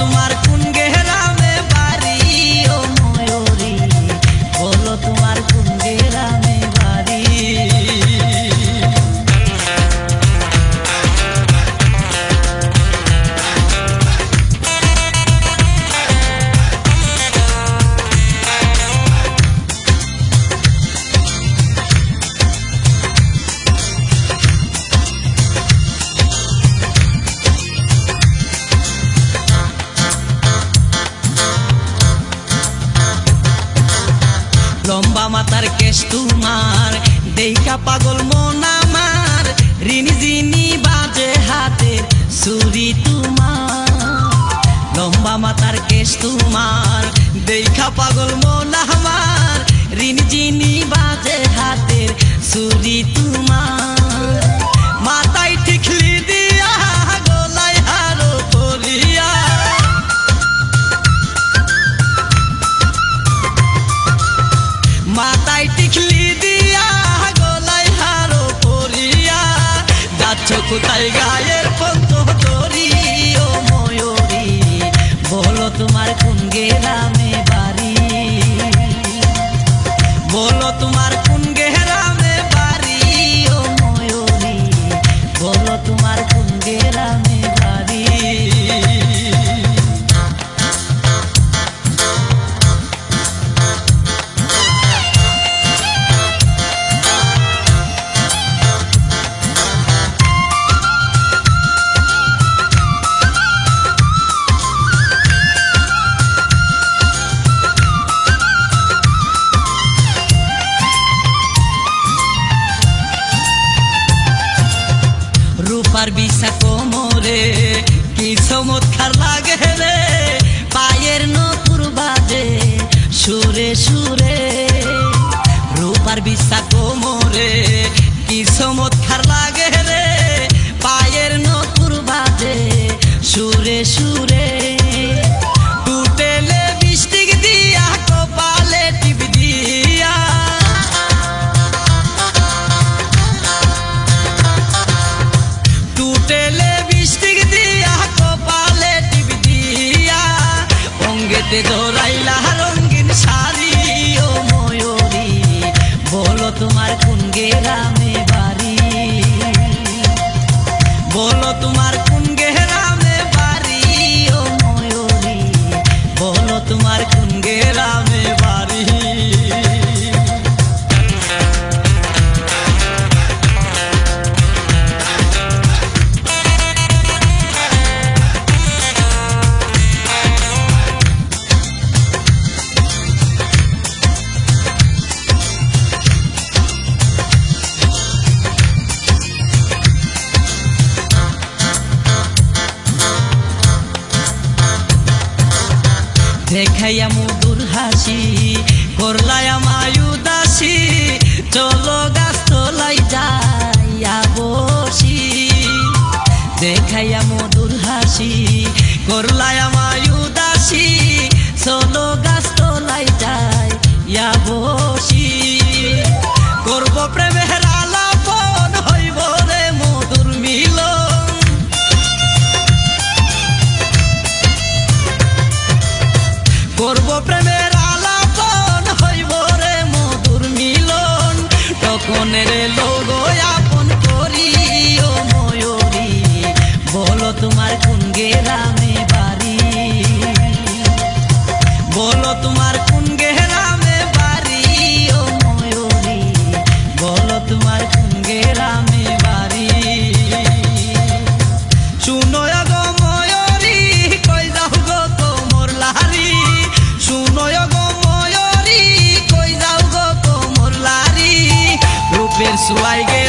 তোমার কোন গ্রামে বাড়ি ও ময়ূরী, বলো তোমার কোন গ্রামে বাড়ি। লম্বা মাথার কেশ তোমার দেখা পাগল মন আমার, রিনঝিনি বাজে হাতে ছুরি তোমার। লম্বা মাথার কেশ তোমার দেখা পাগল মন আমার, রিনঝিনি বাজে হাতের ছুরি তোমার। মাথায় টিকলি দিয়া গলায় হারো পরিয়া, মাথায় টিকলি দিয়া গলায় হারো পরিয়া, যাচ্ছ কোথায় গায়ের পন্ত ধরি ও ময়ূরী, বলো তোমার কোন গ্রামে বাড়ি। বলো তোমার কোন গ্রামে বাড়ি ও ময়ূরী, বলো তোমার কোন গ্রামে বাড়ি। রূপার বিছা কোমরে কি চমৎকার লাগে রে, পায়ের নপুর বাজে সুরে সুরে। রূপার বিছা কোমরে কি চমৎকার লাগে রে, পায়ের নপুর বাজে সুরে সুরে। টুটেলে বৃষ্টিক দিয়া কপালে টিপ দিয়া, টুটেলে বৃষ্টিক দিয়া কপালে টিপ দিয়া, অঙ্গেতে জড়াইলা রঙিন শাড়ি ও ময়ূরী, বলো তোমার কোন গ্রামে বাড়ি। বলো তোমার কোন গ্রামে বাড়ি ও ময়ূরী, বলো তোমার কোন গ্রামে বাড়ি। দেখাইয়া মধুর হাসি করলাই আমায় উদাসী, চলো গাছ তলাই যাইয়া বসি। দেখাইয়া মধুর হাসি করলাই আমায় উদাসী, চলো গাছ তলাই যাইয়া বসি। করব প্রেমের আলাপন হইব রে মধুর মিলন, করব প্রেমের আলাপন হইব রে মধুর মিলন। তখনের লোক আপন করি ও ময়ূরী, বলো তোমার কোন গ্রামে বাড়ি। বলো তোমার কোন গ্রামে বাড়ি ও ময়ূরী, বলো তোমার কোন গ্রামে বাড়ি। শুনো গো ময়ূরী কই যাও গো তোমর লারি, শুনো গো ময়ূরী কই যাও গো তোমর লারি। রূপের সুয়াই গে